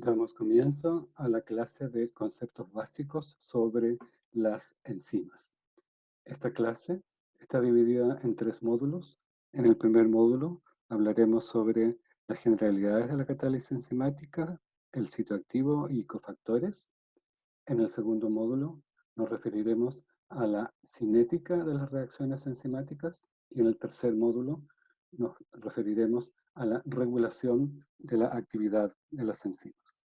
Damos comienzo a la clase de conceptos básicos sobre las enzimas. Esta clase está dividida en tres módulos. En el primer módulo hablaremos sobre las generalidades de la catálisis enzimática, el sitio activo y cofactores. En el segundo módulo nos referiremos a la cinética de las reacciones enzimáticas y en el tercer módulo nos referiremos a la regulación de la actividad de las enzimas.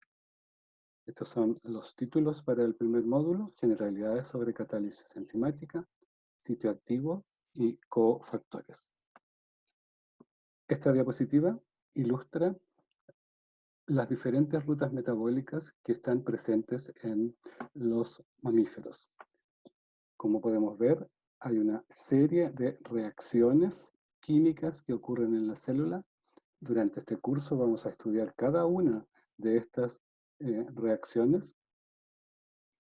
Estos son los títulos para el primer módulo: generalidades sobre catálisis enzimática, sitio activo y cofactores. Esta diapositiva ilustra las diferentes rutas metabólicas que están presentes en los mamíferos. Como podemos ver, hay una serie de reacciones químicas que ocurren en la célula. Durante este curso vamos a estudiar cada una de estas reacciones.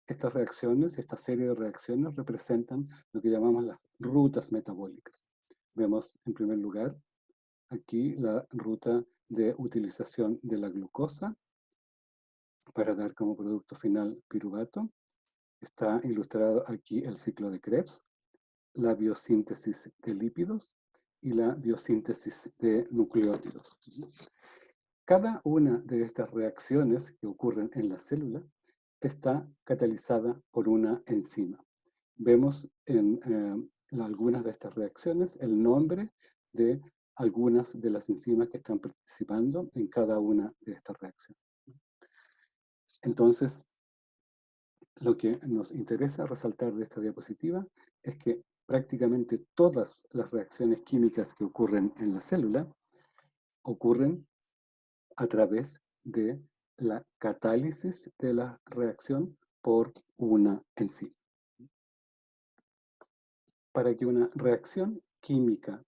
Estas reacciones, esta serie de reacciones representan lo que llamamos las rutas metabólicas. Vemos en primer lugar aquí la ruta de utilización de la glucosa para dar como producto final piruvato. Está ilustrado aquí el ciclo de Krebs, la biosíntesis de lípidos y la biosíntesis de nucleótidos. Cada una de estas reacciones que ocurren en la célula está catalizada por una enzima. Vemos en algunas de estas reacciones el nombre de algunas de las enzimas que están participando en cada una de estas reacciones. Entonces, lo que nos interesa resaltar de esta diapositiva es que prácticamente todas las reacciones químicas que ocurren en la célula ocurren a través de la catálisis de la reacción por una enzima. Para que una reacción química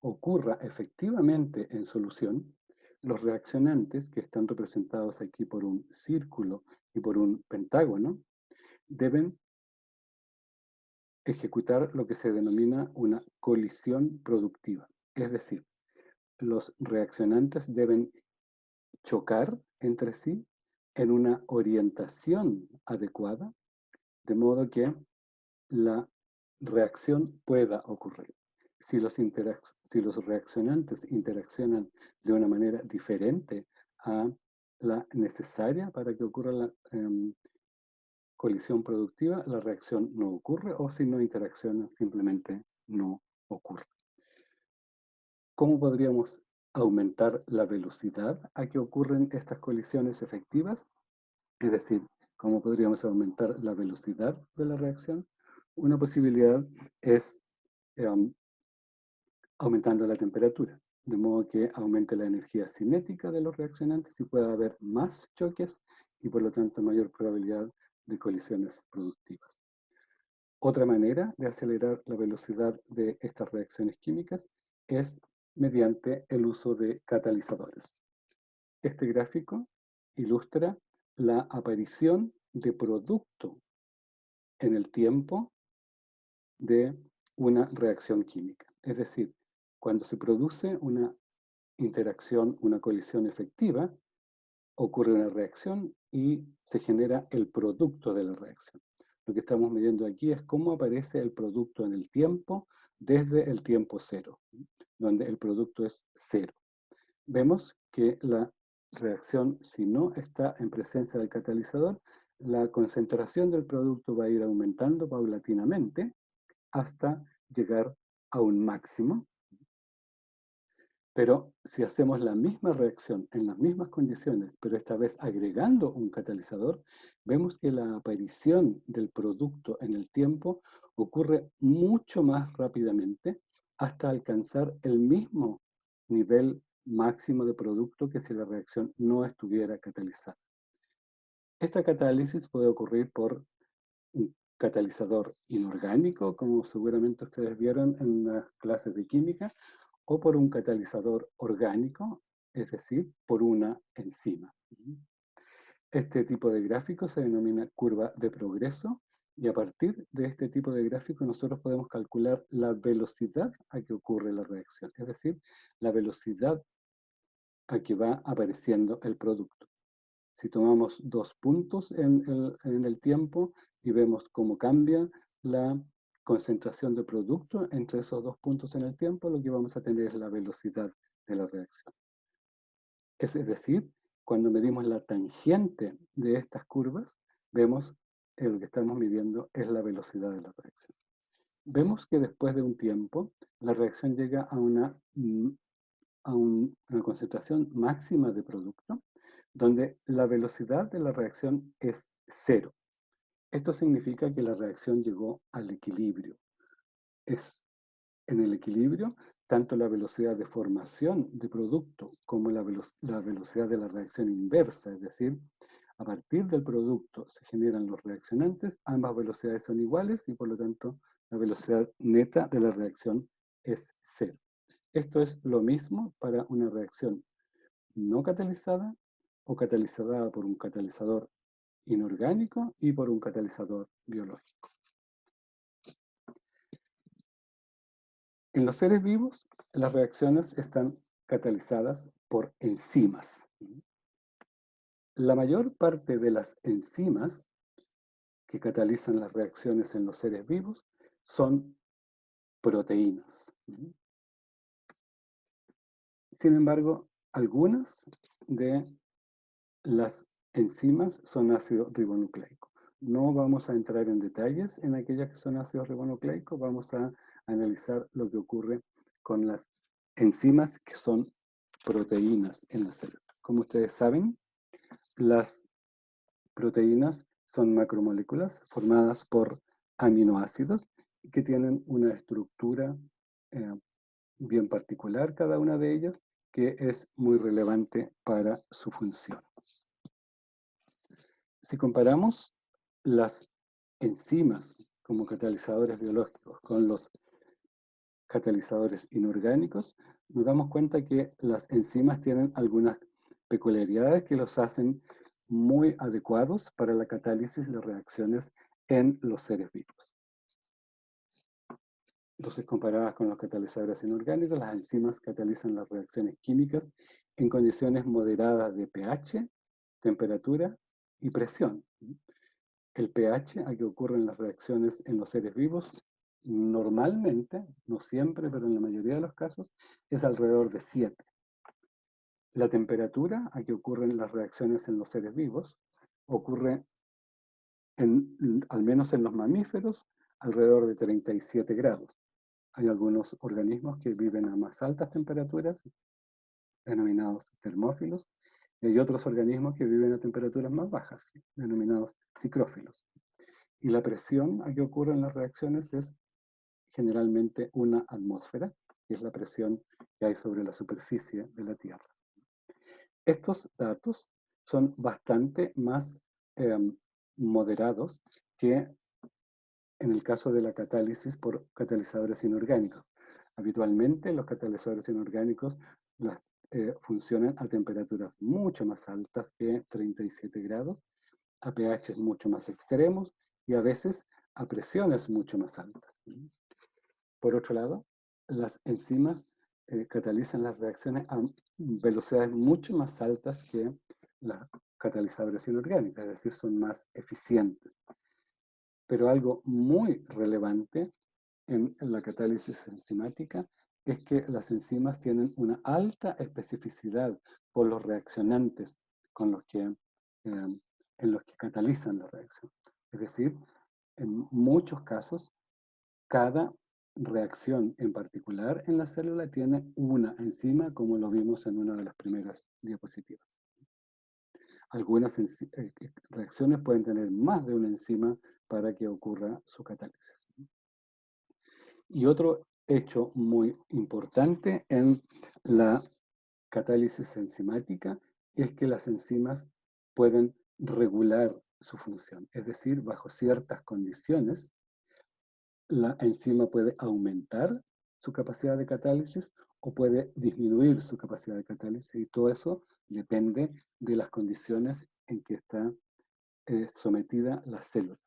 ocurra efectivamente en solución, los reaccionantes, que están representados aquí por un círculo y por un pentágono, deben ejecutar lo que se denomina una colisión productiva. Es decir, los reaccionantes deben chocar entre sí en una orientación adecuada, de modo que la reacción pueda ocurrir. Si los reaccionantes interaccionan de una manera diferente a la necesaria para que ocurra la colisión productiva, la reacción no ocurre, o si no interaccionan, simplemente no ocurre. ¿Cómo podríamos aumentar la velocidad a que ocurren estas colisiones efectivas? Es decir, ¿cómo podríamos aumentar la velocidad de la reacción? Una posibilidad es aumentando la temperatura, de modo que aumente la energía cinética de los reaccionantes y pueda haber más choques y por lo tanto mayor probabilidad de colisiones productivas. Otra manera de acelerar la velocidad de estas reacciones químicas es mediante el uso de catalizadores. Este gráfico ilustra la aparición de producto en el tiempo de una reacción química. Es decir, cuando se produce una interacción, una colisión efectiva, ocurre una reacción y se genera el producto de la reacción. Lo que estamos midiendo aquí es cómo aparece el producto en el tiempo desde el tiempo cero, donde el producto es cero. Vemos que la reacción, si no está en presencia del catalizador, la concentración del producto va a ir aumentando paulatinamente hasta llegar a un máximo. Pero si hacemos la misma reacción en las mismas condiciones, pero esta vez agregando un catalizador, vemos que la aparición del producto en el tiempo ocurre mucho más rápidamente hasta alcanzar el mismo nivel máximo de producto que si la reacción no estuviera catalizada. Esta catálisis puede ocurrir por un catalizador inorgánico, como seguramente ustedes vieron en las clases de química, o por un catalizador orgánico, es decir, por una enzima. Este tipo de gráfico se denomina curva de progreso y a partir de este tipo de gráfico nosotros podemos calcular la velocidad a que ocurre la reacción, es decir, la velocidad a que va apareciendo el producto. Si tomamos 2 puntos en el tiempo y vemos cómo cambia la concentración de producto entre esos 2 puntos en el tiempo, lo que vamos a tener es la velocidad de la reacción. Es decir, cuando medimos la tangente de estas curvas, vemos que lo que estamos midiendo es la velocidad de la reacción. Vemos que después de un tiempo, la reacción llega a una concentración máxima de producto, donde la velocidad de la reacción es cero. Esto significa que la reacción llegó al equilibrio. Es en el equilibrio tanto la velocidad de formación de producto como la velocidad de la reacción inversa, es decir, a partir del producto se generan los reaccionantes, ambas velocidades son iguales y por lo tanto la velocidad neta de la reacción es cero. Esto es lo mismo para una reacción no catalizada o catalizada por un catalizador inorgánico y por un catalizador biológico. En los seres vivos, las reacciones están catalizadas por enzimas. La mayor parte de las enzimas que catalizan las reacciones en los seres vivos son proteínas. Sin embargo, algunas de las enzimas son ácido ribonucleico. No vamos a entrar en detalles en aquellas que son ácidos ribonucleicos, vamos a analizar lo que ocurre con las enzimas que son proteínas en la célula. Como ustedes saben, las proteínas son macromoléculas formadas por aminoácidos que tienen una estructura eh, bien particular, cada una de ellas, que es muy relevante para su función. Si comparamos las enzimas como catalizadores biológicos con los catalizadores inorgánicos, nos damos cuenta que las enzimas tienen algunas peculiaridades que los hacen muy adecuados para la catálisis de reacciones en los seres vivos. Entonces, comparadas con los catalizadores inorgánicos, las enzimas catalizan las reacciones químicas en condiciones moderadas de pH, temperatura y presión. El pH a que ocurren las reacciones en los seres vivos, normalmente, no siempre, pero en la mayoría de los casos, es alrededor de 7. La temperatura a que ocurren las reacciones en los seres vivos ocurre, al menos en los mamíferos, alrededor de 37 grados. Hay algunos organismos que viven a más altas temperaturas, denominados termófilos, y hay otros organismos que viven a temperaturas más bajas, denominados psicrófilos. Y la presión a que ocurren las reacciones es generalmente una atmósfera, que es la presión que hay sobre la superficie de la Tierra. Estos datos son bastante más moderados que en el caso de la catálisis por catalizadores inorgánicos. Habitualmente los catalizadores inorgánicos funcionan a temperaturas mucho más altas que 37 grados, a pH mucho más extremos y a veces a presiones mucho más altas. Por otro lado, las enzimas catalizan las reacciones a velocidades mucho más altas que las catalizadores inorgánicos, es decir, son más eficientes. Pero algo muy relevante en la catálisis enzimática es que las enzimas tienen una alta especificidad por los reaccionantes con los en los que catalizan la reacción. Es decir, en muchos casos, cada reacción en particular en la célula tiene una enzima, como lo vimos en una de las primeras diapositivas. Algunas reacciones pueden tener más de una enzima para que ocurra su catálisis. Y otro hecho muy importante en la catálisis enzimática es que las enzimas pueden regular su función, es decir, bajo ciertas condiciones, la enzima puede aumentar su capacidad de catálisis o puede disminuir su capacidad de catálisis y todo eso depende de las condiciones en que está sometida la célula.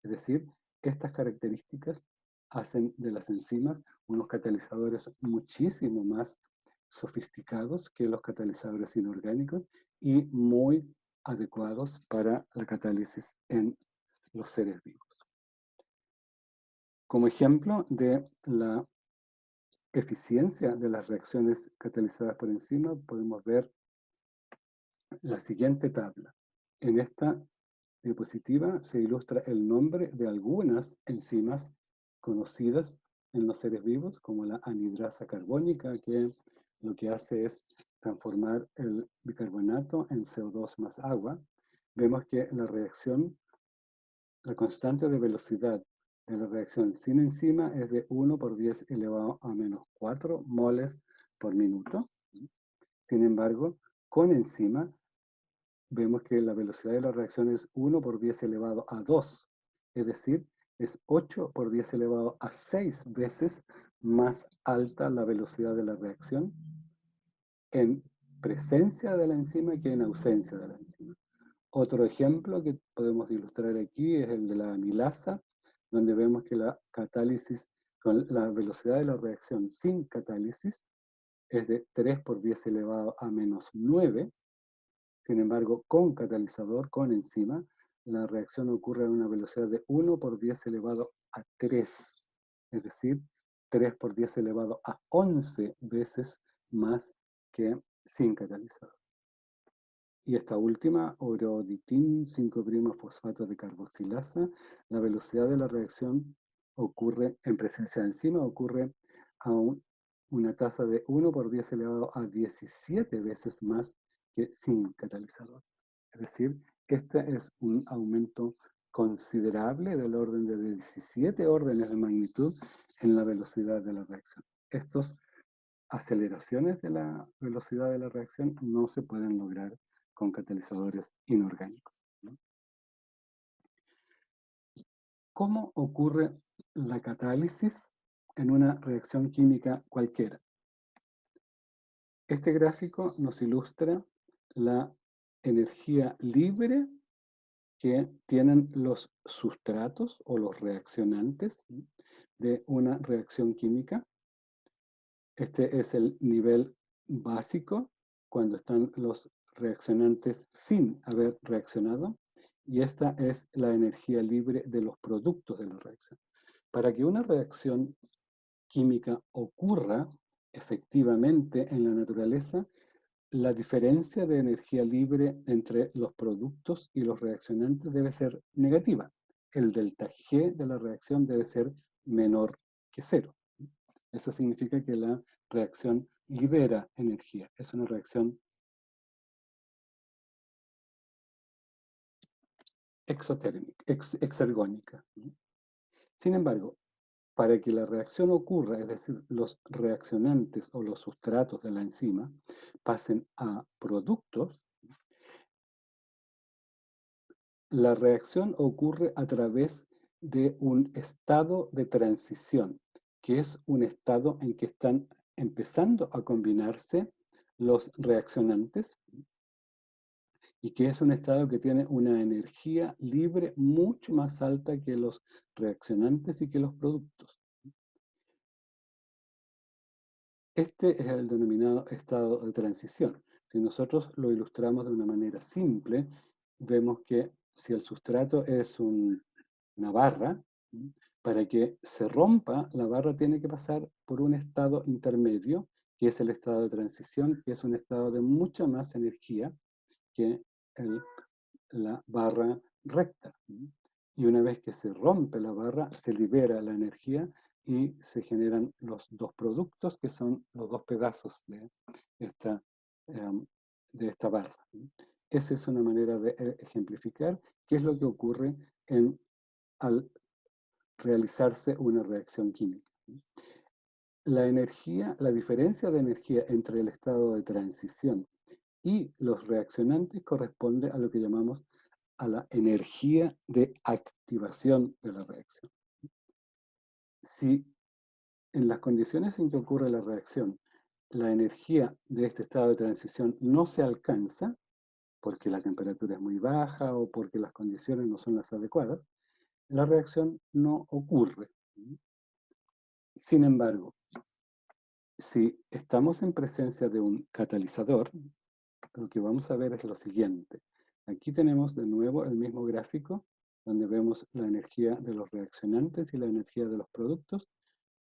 Es decir, estas características hacen de las enzimas unos catalizadores muchísimo más sofisticados que los catalizadores inorgánicos y muy adecuados para la catálisis en los seres vivos. Como ejemplo de la eficiencia de las reacciones catalizadas por enzima, podemos ver la siguiente tabla. En esta diapositiva se ilustra el nombre de algunas enzimas conocidas en los seres vivos, como la anhidrasa carbónica, que lo que hace es transformar el bicarbonato en CO2 más agua. Vemos que la constante de velocidad de la reacción sin enzima es de 1 por 10 elevado a menos 4 moles por minuto. Sin embargo, con enzima vemos que la velocidad de la reacción es 1 por 10 elevado a 2, es decir, es 8 por 10 elevado a 6 veces más alta la velocidad de la reacción en presencia de la enzima que en ausencia de la enzima. Otro ejemplo que podemos ilustrar aquí es el de la amilasa, donde vemos que la catálisis con la velocidad de la reacción sin catálisis es de 3 por 10 elevado a menos 9. Sin embargo, con catalizador, con enzima, la reacción ocurre a una velocidad de 1 por 10 elevado a 3, es decir, 3 por 10 elevado a 11 veces más que sin catalizador. Y esta última, oroditin 5'-fosfato de carboxilasa, la velocidad de la reacción ocurre en presencia de enzima, ocurre a una tasa de 1 por 10 elevado a 17 veces más que sin catalizador. Es decir, este es un aumento considerable del orden de 17 órdenes de magnitud en la velocidad de la reacción. Estos aceleraciones de la velocidad de la reacción no se pueden lograr con catalizadores inorgánicos, ¿no? ¿Cómo ocurre la catálisis en una reacción química cualquiera? Este gráfico nos ilustra la energía libre que tienen los sustratos o los reaccionantes de una reacción química. Este es el nivel básico cuando están los reaccionantes sin haber reaccionado, y esta es la energía libre de los productos de la reacción. Para que una reacción química ocurra efectivamente en la naturaleza, la diferencia de energía libre entre los productos y los reaccionantes debe ser negativa. El delta G de la reacción debe ser menor que cero. Eso significa que la reacción libera energía. Es una reacción exotérmica, exergónica. Sin embargo, para que la reacción ocurra, es decir, los reaccionantes o los sustratos de la enzima pasen a productos, la reacción ocurre a través de un estado de transición, que es un estado en que están empezando a combinarse los reaccionantes y que es un estado que tiene una energía libre mucho más alta que los reaccionantes y que los productos. Este es el denominado estado de transición. Si nosotros lo ilustramos de una manera simple, vemos que si el sustrato es una barra, para que se rompa, la barra tiene que pasar por un estado intermedio, que es el estado de transición, que es un estado de mucha más energía que la barra recta. Y una vez que se rompe la barra, se libera la energía y se generan los dos productos, que son los dos pedazos esta, de esta barra. Esa es una manera de ejemplificar qué es lo que ocurre al realizarse una reacción química. La energía, la diferencia de energía entre el estado de transición y los reaccionantes corresponde a lo que llamamos a la energía de activación de la reacción. Si en las condiciones en que ocurre la reacción, la energía de este estado de transición no se alcanza, porque la temperatura es muy baja o porque las condiciones no son las adecuadas, la reacción no ocurre. Sin embargo, si estamos en presencia de un catalizador, lo que vamos a ver es lo siguiente. Aquí tenemos de nuevo el mismo gráfico donde vemos la energía de los reaccionantes y la energía de los productos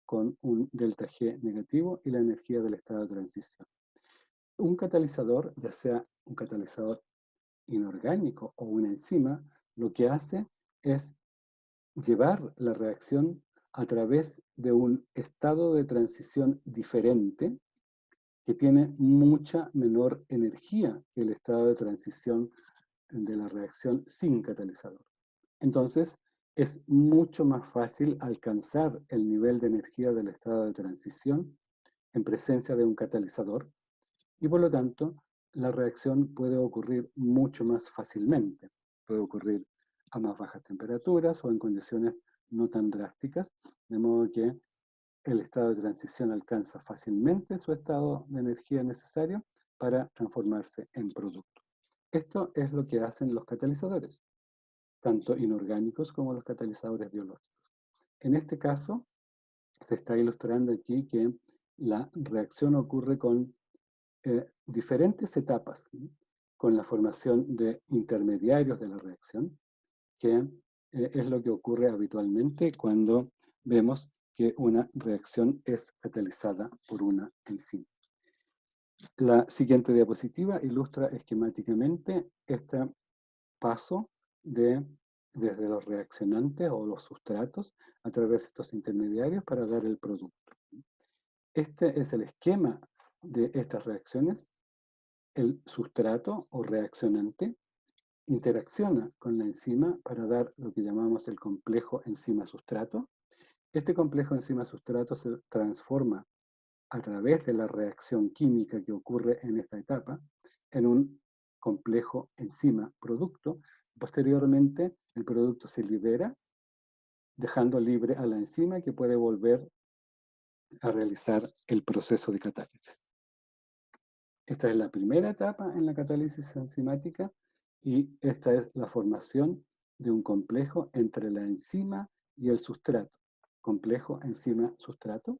con un delta G negativo y la energía del estado de transición. Un catalizador, ya sea un catalizador inorgánico o una enzima, lo que hace es llevar la reacción a través de un estado de transición diferente que tiene mucha menor energía que el estado de transición de la reacción sin catalizador. Entonces, es mucho más fácil alcanzar el nivel de energía del estado de transición en presencia de un catalizador y por lo tanto la reacción puede ocurrir mucho más fácilmente. Puede ocurrir a más bajas temperaturas o en condiciones no tan drásticas, de modo que el estado de transición alcanza fácilmente su estado de energía necesario para transformarse en producto. Esto es lo que hacen los catalizadores, tanto inorgánicos como los catalizadores biológicos. En este caso, se está ilustrando aquí que la reacción ocurre con diferentes etapas, ¿sí? Con la formación de intermediarios de la reacción, que es lo que ocurre habitualmente cuando vemos que una reacción es catalizada por una enzima. La siguiente diapositiva ilustra esquemáticamente este paso desde los reaccionantes o los sustratos a través de estos intermediarios para dar el producto. Este es el esquema de estas reacciones. El sustrato o reaccionante interacciona con la enzima para dar lo que llamamos el complejo enzima-sustrato. Este complejo enzima-sustrato se transforma a través de la reacción química que ocurre en esta etapa en un complejo enzima-producto. Posteriormente, el producto se libera, dejando libre a la enzima que puede volver a realizar el proceso de catálisis. Esta es la primera etapa en la catálisis enzimática y esta es la formación de un complejo entre la enzima y el sustrato. Complejo enzima-sustrato,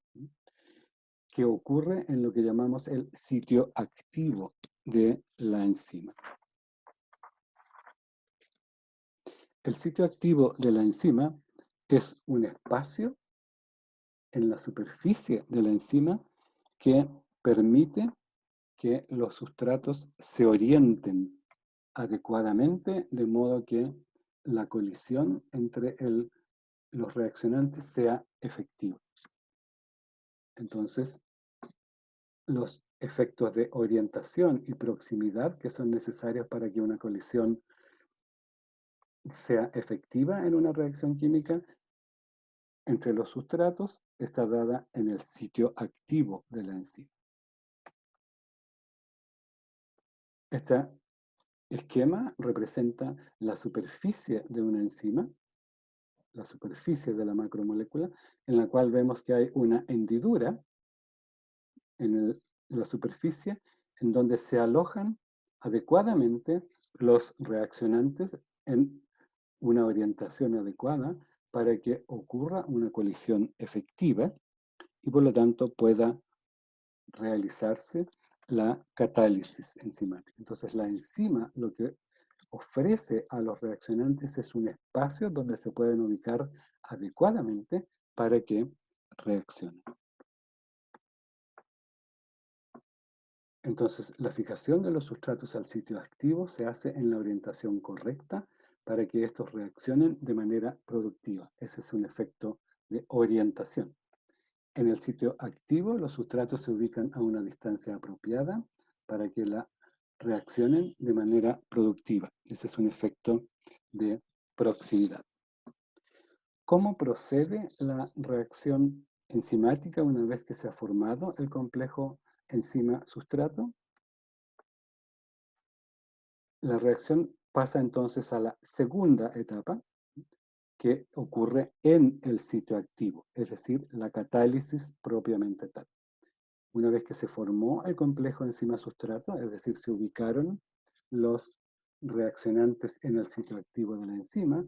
que ocurre en lo que llamamos el sitio activo de la enzima. El sitio activo de la enzima es un espacio en la superficie de la enzima que permite que los sustratos se orienten adecuadamente de modo que la colisión entre los reaccionantes sea efectiva. Entonces, los efectos de orientación y proximidad que son necesarios para que una colisión sea efectiva en una reacción química entre los sustratos está dada en el sitio activo de la enzima. Este esquema representa la superficie de una enzima, la superficie de la macromolécula, en la cual vemos que hay una hendidura en la superficie en donde se alojan adecuadamente los reaccionantes en una orientación adecuada para que ocurra una colisión efectiva y por lo tanto pueda realizarse la catálisis enzimática. Entonces la enzima lo que ofrece a los reaccionantes es un espacio donde se pueden ubicar adecuadamente para que reaccionen. Entonces, la fijación de los sustratos al sitio activo se hace en la orientación correcta para que estos reaccionen de manera productiva. Ese es un efecto de orientación. En el sitio activo, los sustratos se ubican a una distancia apropiada para que reaccionen de manera productiva. Ese es un efecto de proximidad. ¿Cómo procede la reacción enzimática una vez que se ha formado el complejo enzima-sustrato? La reacción pasa entonces a la segunda etapa, que ocurre en el sitio activo, es decir, la catálisis propiamente tal. Una vez que se formó el complejo enzima-sustrato, es decir, se ubicaron los reaccionantes en el sitio activo de la enzima,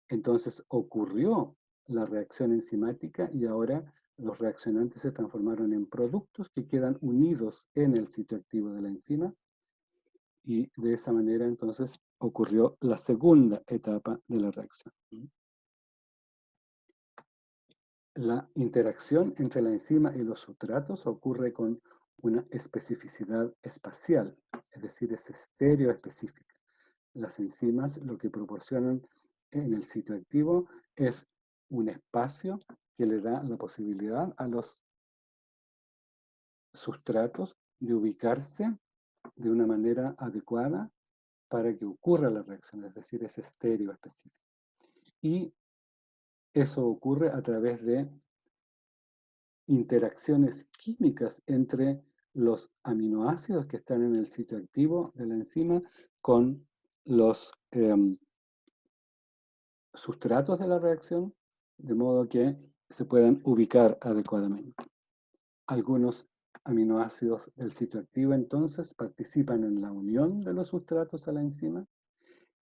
entonces ocurrió la reacción enzimática y ahora los reaccionantes se transformaron en productos que quedan unidos en el sitio activo de la enzima y de esa manera entonces ocurrió la segunda etapa de la reacción. La interacción entre la enzima y los sustratos ocurre con una especificidad espacial, es decir, es estereoespecífica. Las enzimas lo que proporcionan en el sitio activo es un espacio que le da la posibilidad a los sustratos de ubicarse de una manera adecuada para que ocurra la reacción, es decir, es estéreo específico. Y eso ocurre a través de interacciones químicas entre los aminoácidos que están en el sitio activo de la enzima con los sustratos de la reacción, de modo que se puedan ubicar adecuadamente. Algunos aminoácidos del sitio activo entonces participan en la unión de los sustratos a la enzima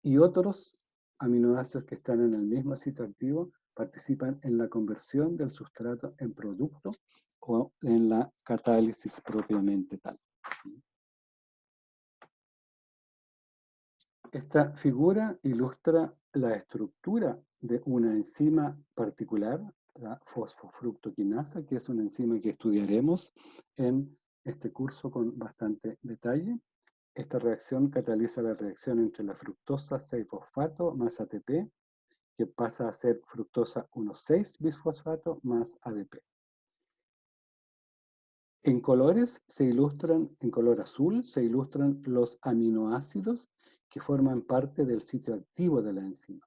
y otros aminoácidos que están en el mismo sitio activo participan en la conversión del sustrato en producto o en la catálisis propiamente tal. Esta figura ilustra la estructura de una enzima particular, la fosfofructoquinasa, que es una enzima que estudiaremos en este curso con bastante detalle. Esta reacción cataliza la reacción entre la fructosa 6-fosfato más ATP, que pasa a ser fructosa 1,6-bisfosfato más ADP. En colores se ilustran, en color azul, se ilustran los aminoácidos que forman parte del sitio activo de la enzima.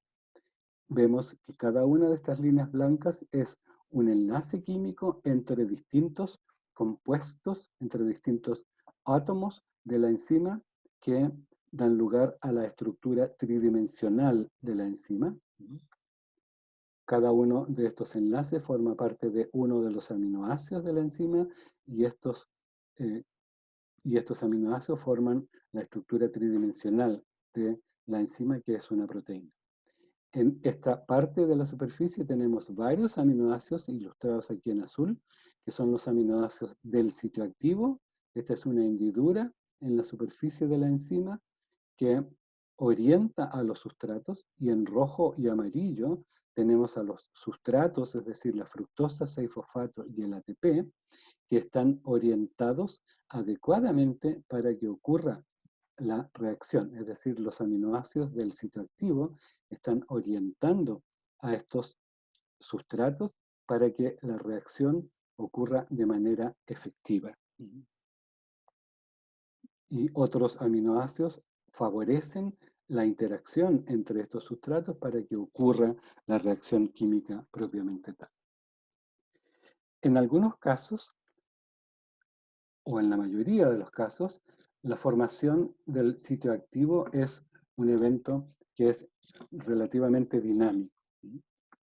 Vemos que cada una de estas líneas blancas es un enlace químico entre distintos compuestos, entre distintos átomos de la enzima que dan lugar a la estructura tridimensional de la enzima. Cada uno de estos enlaces forma parte de uno de los aminoácidos de la enzima y eh, estos aminoácidos forman la estructura tridimensional de la enzima, que es una proteína. En esta parte de la superficie tenemos varios aminoácidos ilustrados aquí en azul, que son los aminoácidos del sitio activo. Esta es una hendidura en la superficie de la enzima que orienta a los sustratos, y en rojo y amarillo tenemos a los sustratos, es decir, la fructosa 6-fosfato y el ATP, que están orientados adecuadamente para que ocurra la reacción, es decir, los aminoácidos del sitio activo están orientando a estos sustratos para que la reacción ocurra de manera efectiva. Y otros aminoácidos favorecen la interacción entre estos sustratos para que ocurra la reacción química propiamente tal. En algunos casos, o en la mayoría de los casos, la formación del sitio activo es un evento que es relativamente dinámico.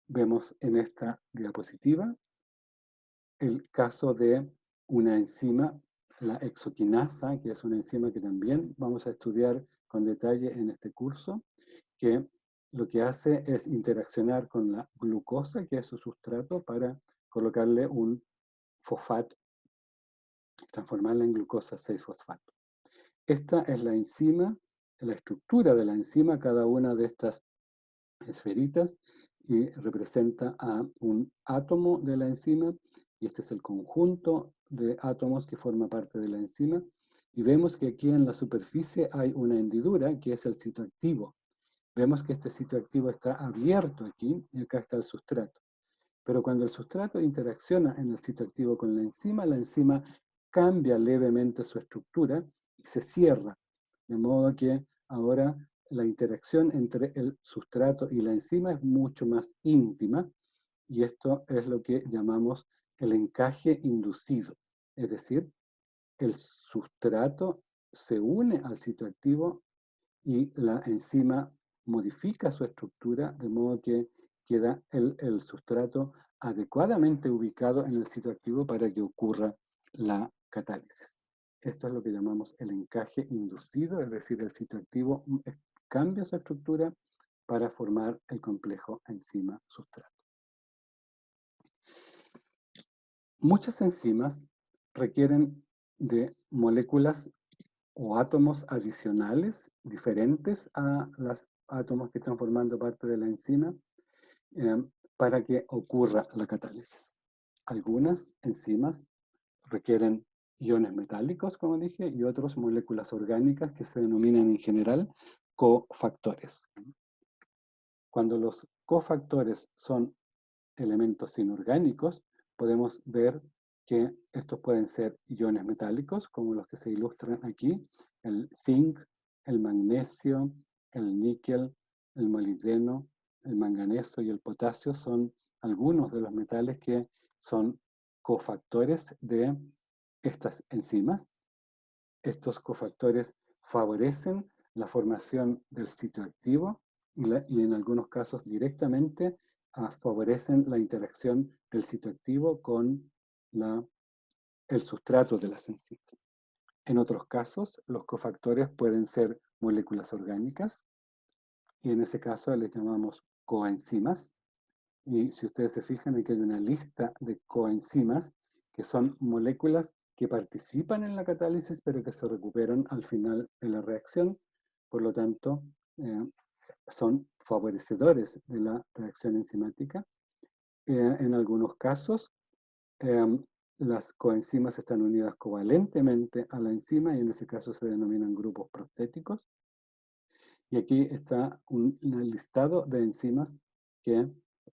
Vemos en esta diapositiva el caso de una enzima, la exoquinasa, que es una enzima que también vamos a estudiar con detalle en este curso, que lo que hace es interaccionar con la glucosa, que es su sustrato, para colocarle un fosfato, transformarla en glucosa 6-fosfato. Esta es la enzima, la estructura de la enzima, cada una de estas esferitas, y representa a un átomo de la enzima, y este es el conjunto de átomos que forma parte de la enzima, y vemos que aquí en la superficie hay una hendidura que es el sitio activo. Vemos que este sitio activo está abierto aquí, y acá está el sustrato. Pero cuando el sustrato interacciona en el sitio activo con la enzima cambia levemente su estructura y se cierra, de modo que ahora la interacción entre el sustrato y la enzima es mucho más íntima, y esto es lo que llamamos el encaje inducido. Es decir, el sustrato se une al sitio activo y la enzima modifica su estructura de modo que queda el sustrato adecuadamente ubicado en el sitio activo para que ocurra la catálisis. Esto es lo que llamamos el encaje inducido, es decir, el sitio activo cambia su estructura para formar el complejo enzima-sustrato. Muchas enzimas requieren de moléculas o átomos adicionales, diferentes a los átomos que están formando parte de la enzima, para que ocurra la catálisis. Algunas enzimas requieren iones metálicos, como dije, y otras moléculas orgánicas que se denominan en general cofactores. Cuando los cofactores son elementos inorgánicos, podemos ver que estos pueden ser iones metálicos, como los que se ilustran aquí, el zinc, el magnesio, el níquel, el molibdeno, el manganeso y el potasio son algunos de los metales que son cofactores de estas enzimas. Estos cofactores favorecen la formación del sitio activo y en algunos casos directamente favorecen la interacción del sitio activo con el sustrato de las enzimas. En otros casos, los cofactores pueden ser moléculas orgánicas y en ese caso les llamamos coenzimas. Y si ustedes se fijan, aquí hay una lista de coenzimas que son moléculas que participan en la catálisis pero que se recuperan al final de la reacción. Por lo tanto, eh, son favorecedores de la reacción enzimática. En algunos casos, eh, las coenzimas están unidas covalentemente a la enzima y en ese caso se denominan grupos prostéticos. Y aquí está un listado de enzimas que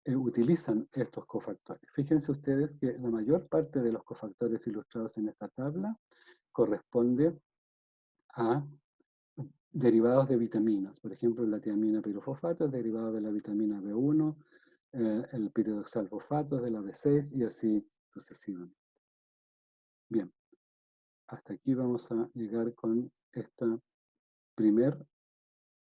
utilizan estos cofactores. Fíjense ustedes que la mayor parte de los cofactores ilustrados en esta tabla corresponde a derivados de vitaminas. Por ejemplo, la tiamina pirofosfato es derivado de la vitamina B1, el piridoxalfosfato es de la B6 y así sucesivamente. Bien, hasta aquí vamos a llegar con esta primer